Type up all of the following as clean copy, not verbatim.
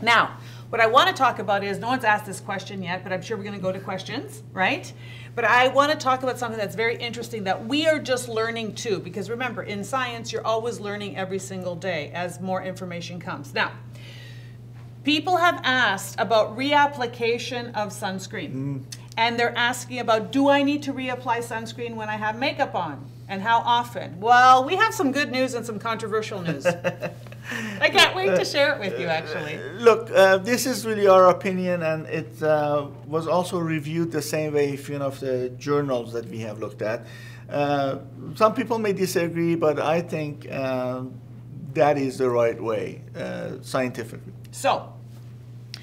Now, what I want to talk about is, no one's asked this question yet, but I'm sure we're going to go to questions, right? But I want to talk about something that's very interesting that we are just learning too, because remember, in science, you're always learning every single day as more information comes. Now, people have asked about reapplication of sunscreen. And they're asking about, do I need to reapply sunscreen when I have makeup on? And how often? Well, we have some good news and some controversial news. I can't wait to share it with you, actually. Look, this is really our opinion, and it was also reviewed the same way if you know of the journals that we have looked at. Some people may disagree, but I think that is the right way, scientifically. So,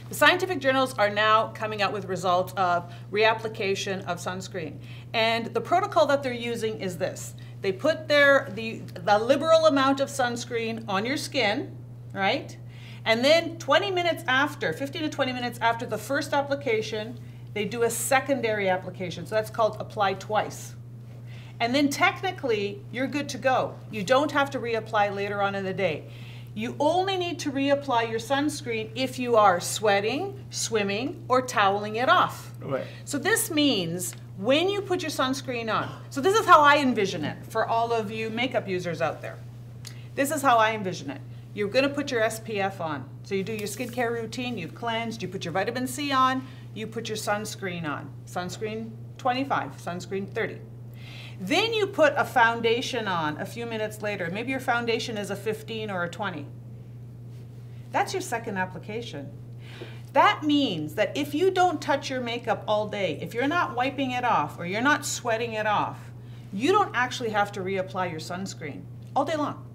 the scientific journals are now coming out with results of reapplication of sunscreen. And the protocol that they're using is this. They put the liberal amount of sunscreen on your skin, right? And then 20 minutes after, 15 to 20 minutes after the first application, they do a secondary application. So that's called apply twice. And then technically, you're good to go. You don't have to reapply later on in the day. You only need to reapply your sunscreen if you are sweating, swimming, or toweling it off. Right. So this means when you put your sunscreen on, so this is how I envision it for all of you makeup users out there. This is how I envision it. You're going to put your SPF on. So you do your skincare routine, you've cleansed, you put your vitamin C on, you put your sunscreen on. Sunscreen 25, sunscreen 30. Then you put a foundation on a few minutes later. Maybe your foundation is a 15 or a 20. That's your second application. That means that if you don't touch your makeup all day, if you're not wiping it off or you're not sweating it off, you don't actually have to reapply your sunscreen all day long.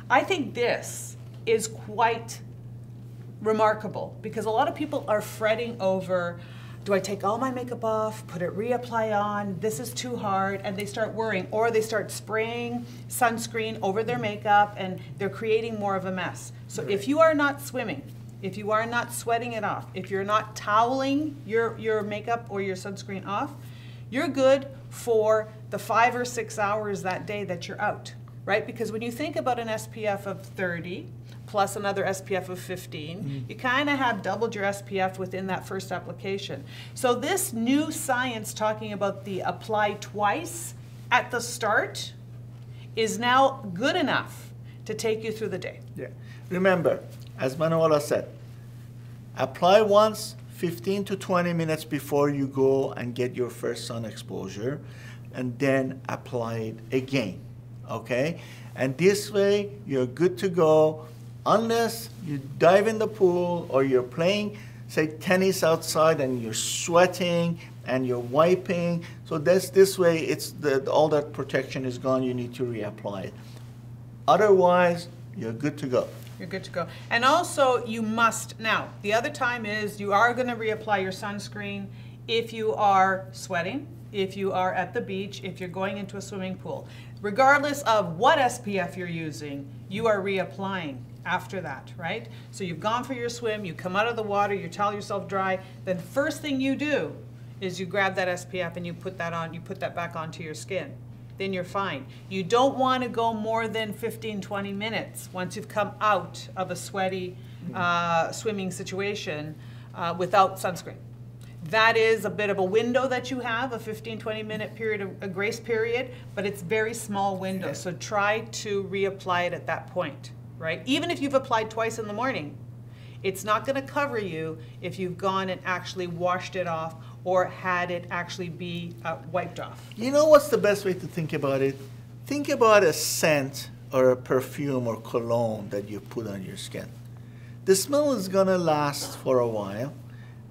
I think this is quite remarkable because a lot of people are fretting over, do I take all my makeup off, put it, reapply on, this is too hard, and they start worrying, or they start spraying sunscreen over their makeup and they're creating more of a mess. So if you are not swimming, if you are not sweating it off, if you're not toweling your makeup or your sunscreen off, you're good for the 5 or 6 hours that day that you're out, right? Because when you think about an SPF of 30, plus another SPF of 15, you kind of have doubled your SPF within that first application. So this new science talking about the apply twice at the start is now good enough to take you through the day. Yeah. Remember, as Manuela said, apply once 15 to 20 minutes before you go and get your first sun exposure, and then apply it again, okay? And this way, you're good to go. Unless you dive in the pool or you're playing, say, tennis outside and you're sweating and you're wiping. So this way, it's all that protection is gone. You need to reapply it. Otherwise, you're good to go. You're good to go. And also, you must, now, the other time is you are going to reapply your sunscreen if you are sweating, if you are at the beach, if you're going into a swimming pool. Regardless of what SPF you're using, you are reapplying after that, right? So you've gone for your swim, you come out of the water, you towel yourself dry, then first thing you do is you grab that SPF and you put that on, you put that back onto your skin. Then you're fine. You don't want to go more than 15, 20 minutes once you've come out of a sweaty swimming situation without sunscreen. That is a bit of a window that you have, a 15, 20 minute period, a grace period, but it's very small window. So try to reapply it at that point, right? Even if you've applied twice in the morning, it's not going to cover you if you've gone and actually washed it off or had it actually be wiped off. You know what's the best way to think about it? Think about a scent or a perfume or cologne that you put on your skin. The smell is going to last for a while.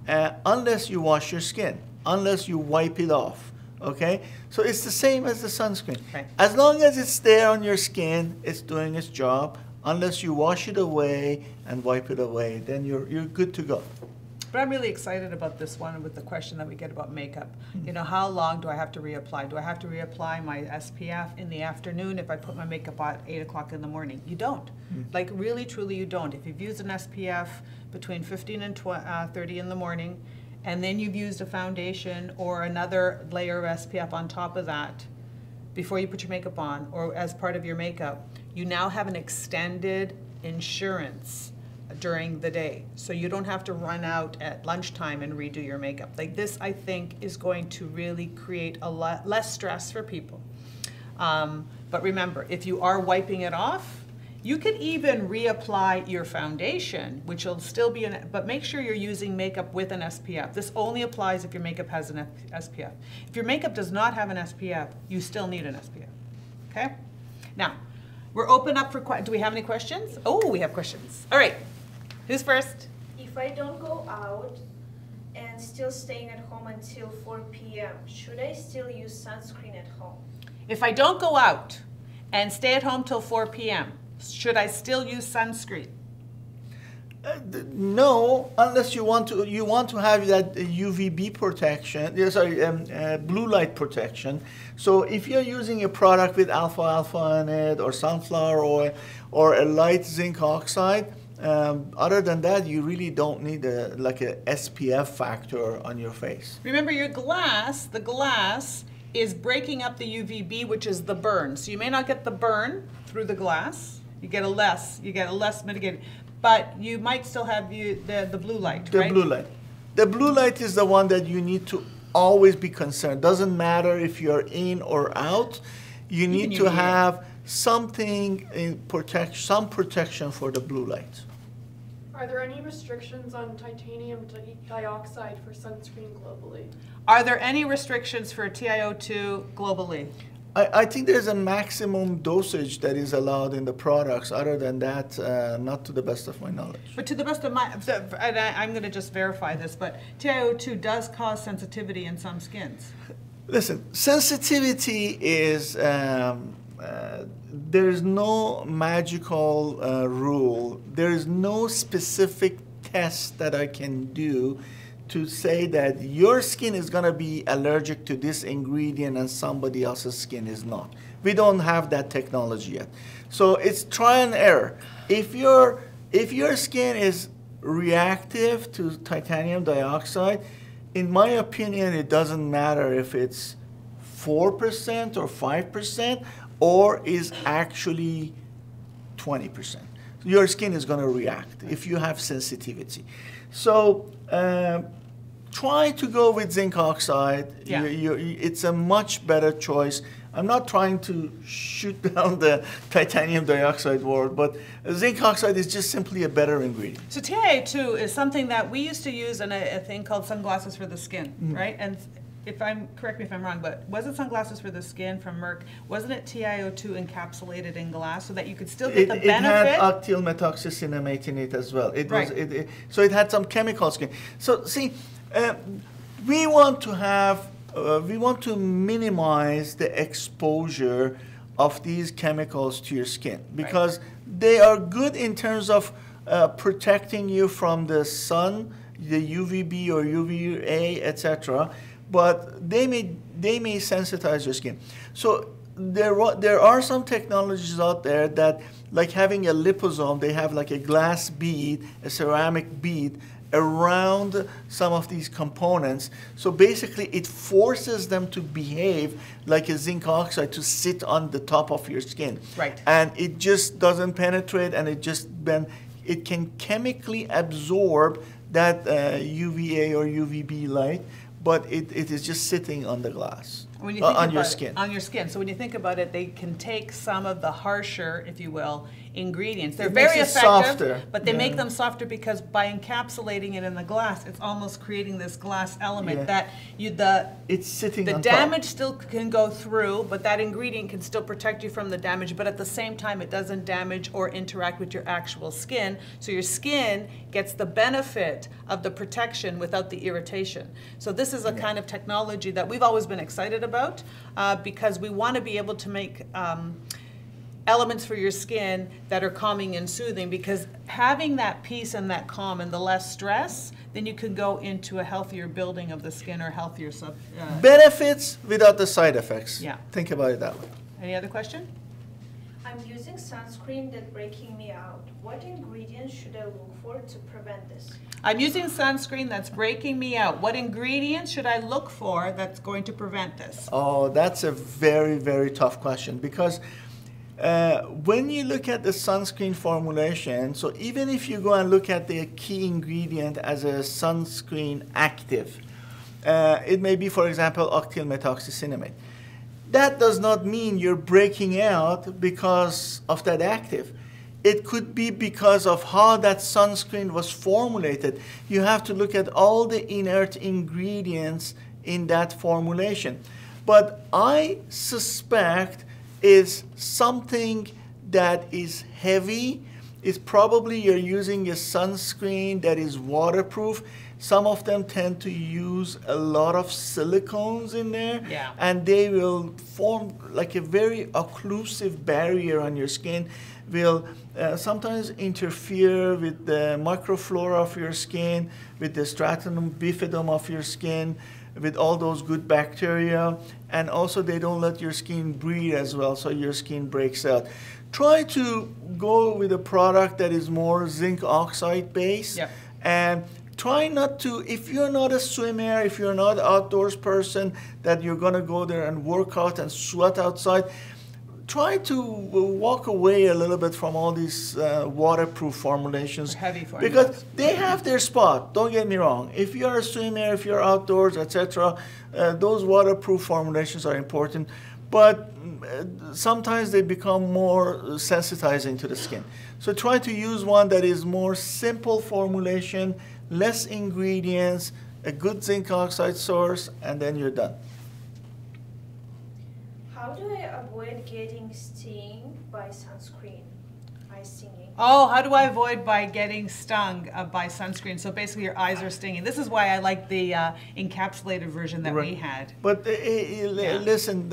Unless you wash your skin, unless you wipe it off, okay? So it's the same as the sunscreen. Okay. As long as it's there on your skin, it's doing its job. Unless you wash it away and wipe it away, then you're good to go. But I'm really excited about this one with the question that we get about makeup. You know, how long do I have to reapply? Do I have to reapply my SPF in the afternoon if I put my makeup on at 8 o'clock in the morning? You don't. Like really, truly, you don't. If you've used an SPF between 15 and 30 in the morning, and then you've used a foundation or another layer of SPF on top of that before you put your makeup on or as part of your makeup, you now have an extended insurance during the day, so you don't have to run out at lunchtime and redo your makeup. Like this, I think, is going to really create a lot less stress for people. But remember, if you are wiping it off, you could even reapply your foundation, which will still be but make sure you're using makeup with an SPF. This only applies if your makeup has an SPF. If your makeup does not have an SPF, you still need an SPF, okay? Now, we're open up for do we have any questions? Oh, we have questions. All right, who's first? If I don't go out and still staying at home until 4 p.m., should I still use sunscreen at home? If I don't go out and stay at home till 4 p.m., should I still use sunscreen? No, unless you want to have that UVB protection, blue light protection. So if you're using a product with alpha in it, or sunflower oil, or a light zinc oxide, other than that, you really don't need a SPF factor on your face. Remember, the glass is breaking up the UVB, which is the burn. So you may not get the burn through the glass. You get a less mitigated, but you might still have the blue light, right? The blue light. The blue light is the one that you need to always be concerned. Doesn't matter if you're in or out. You need to have something some protection for the blue light. Are there any restrictions on titanium dioxide for sunscreen globally? Are there any restrictions for TiO2 globally? I think there's a maximum dosage that is allowed in the products. Other than that, not to the best of my knowledge. But to the best of my, and I'm going to just verify this, but TiO2 does cause sensitivity in some skins. Listen, sensitivity is, there's no magical rule. There is no specific test that I can do to say that your skin is going to be allergic to this ingredient and somebody else's skin is not. We don't have that technology yet. So it's try and error. If your skin is reactive to titanium dioxide, in my opinion, it doesn't matter if it's 4% or 5% or is actually 20%. Your skin is going to react if you have sensitivity. So try to go with zinc oxide. Yeah. It's a much better choice. I'm not trying to shoot down the titanium dioxide world, but zinc oxide is just simply a better ingredient. So TiO2 is something that we used to use in a thing called sunglasses for the skin, right? And correct me if I'm wrong, but was it sunglasses for the skin from Merck? Wasn't it TiO2 encapsulated in glass so that you could still get the benefit? It had octyl methoxycinnamate in it as well. So it had some chemical skin. So see, we want to minimize the exposure of these chemicals to your skin because they are good in terms of protecting you from the sun, the UVB or UVA, etc. But they may sensitize your skin. So there are some technologies out there that, like having a liposome, they have like a glass bead, a ceramic bead around some of these components. So basically it forces them to behave like a zinc oxide to sit on the top of your skin. Right. And it just doesn't penetrate, and it can chemically absorb that UVA or UVB light, but it is just sitting on the glass, on your skin. On your skin. So when you think about it, they can take some of the harsher, if you will, ingredients. They're very effective, softer. But they make them softer because by encapsulating it in the glass, it's almost creating this glass element that it's sitting on the damage still can go through, but that ingredient can still protect you from the damage, but at the same time it doesn't damage or interact with your actual skin, so your skin gets the benefit of the protection without the irritation. So this is a kind of technology that we've always been excited about because we want to be able to make elements for your skin that are calming and soothing, because having that peace and that calm and the less stress, then you can go into a healthier building of the skin or healthier benefits without the side effects. Yeah. Think about it that way. Any other question? I'm using sunscreen that's breaking me out. What ingredients should I look for to prevent this? I'm using sunscreen that's breaking me out. What ingredients should I look for that's going to prevent this? Oh, that's a very, very tough question, because When you look at the sunscreen formulation, so even if you go and look at the key ingredient as a sunscreen active, it may be, for example, octyl methoxycinnamate. That does not mean you're breaking out because of that active. It could be because of how that sunscreen was formulated. You have to look at all the inert ingredients in that formulation. But I suspect is something that is heavy. It's probably you're using a sunscreen that is waterproof. Some of them tend to use a lot of silicones in there, Yeah. and they will form like a very occlusive barrier on your skin, will sometimes interfere with the microflora of your skin, with the stratum bifidum of your skin, with all those good bacteria, and also they don't let your skin breathe as well, so your skin breaks out. Try to go with a product that is more zinc oxide based, Yep. and try not to, if you're not a swimmer, if you're not an outdoors person, that you're gonna go there and work out and sweat outside, try to walk away a little bit from all these waterproof formulations. Or heavy Because formulas. they have their spot, don't get me wrong. If you're a swimmer, if you're outdoors, etc., those waterproof formulations are important. But sometimes they become more sensitizing to the skin. So try to use one that is more simple formulation, less ingredients, a good zinc oxide source, and then you're done. How do I avoid getting stung by sunscreen? Eye stinging. Oh, how do I avoid by getting stung by sunscreen? So basically your eyes are stinging. This is why I like the encapsulated version that we had. But listen,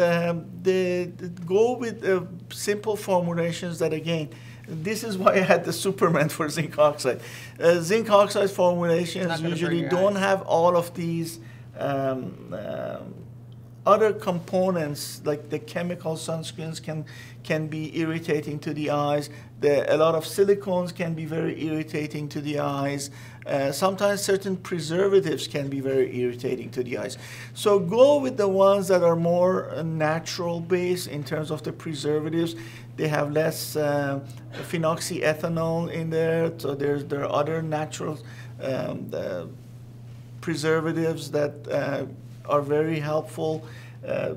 go with simple formulations that, again, this is why I had the Superman for zinc oxide. Zinc oxide formulations usually don't have all of these other components, like the chemical sunscreens can be irritating to the eyes. A lot of silicones can be very irritating to the eyes. Sometimes certain preservatives can be very irritating to the eyes. So go with the ones that are more natural based in terms of the preservatives. They have less phenoxyethanol in there, so there are other natural preservatives that are very helpful.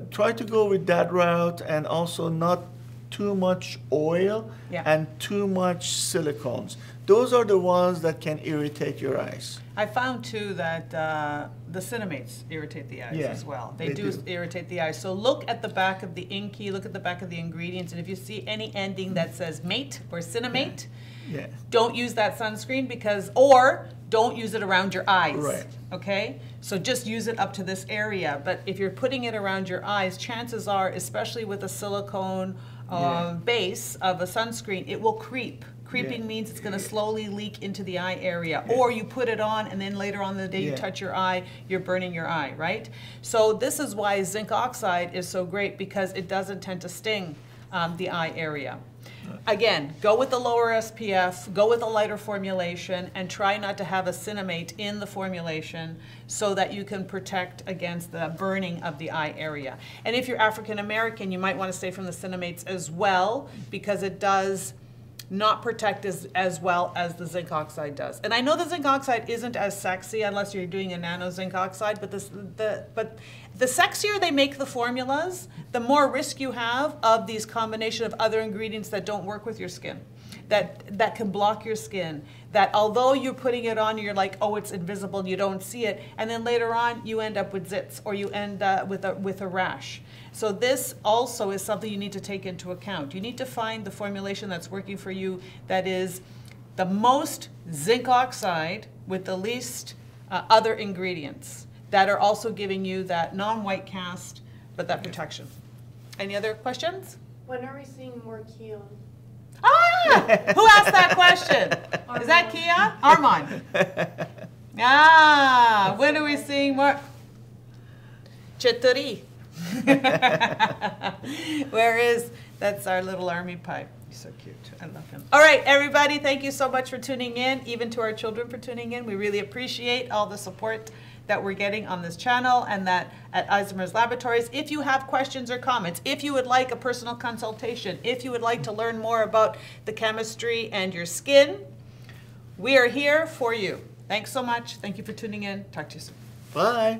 Try to go with that route, and also not too much oil and too much silicones. Those are the ones that can irritate your eyes. I found too that the cinemates irritate the eyes as well. They do irritate the eyes. So look at the back of the inky, look at the back of the ingredients, and if you see any ending that says mate or cinemate, don't use that sunscreen or don't use it around your eyes. Right. Okay? So just use it up to this area. But if you're putting it around your eyes, chances are, especially with a silicone base of a sunscreen, it will creep. Creeping means it's going to slowly leak into the eye area. Or you put it on and then later on in the day you touch your eye, you're burning your eye, right? So this is why zinc oxide is so great, because it doesn't tend to sting the eye area. Again, go with the lower SPF, go with a lighter formulation, and try not to have a cinemate in the formulation so that you can protect against the burning of the eye area. And if you're African American, you might want to stay from the cinemates as well, because it does not protect as well as the zinc oxide does. And I know the zinc oxide isn't as sexy unless you're doing a nano zinc oxide, but the sexier they make the formulas, the more risk you have of these combination of other ingredients that don't work with your skin, that can block your skin, that although you're putting it on, you're like, oh, it's invisible, you don't see it, and then later on you end up with zits, or you end up with a rash. So this also is something you need to take into account. You need to find the formulation that's working for you, that is the most zinc oxide with the least other ingredients, that are also giving you that non-white cast, but that protection. Any other questions? When are we seeing more Keon? Ah! Who asked that question? Is that Kia? Armand. Ah, when are we seeing more? Chituri. That's our little army pipe. He's so cute. I love him. All right, everybody, thank you so much for tuning in, even to our children for tuning in. We really appreciate all the support that we're getting on this channel and that at Isomers Laboratories. If you have questions or comments, if you would like a personal consultation, if you would like to learn more about the chemistry and your skin, we are here for you. Thanks so much. Thank you for tuning in. Talk to you soon. Bye.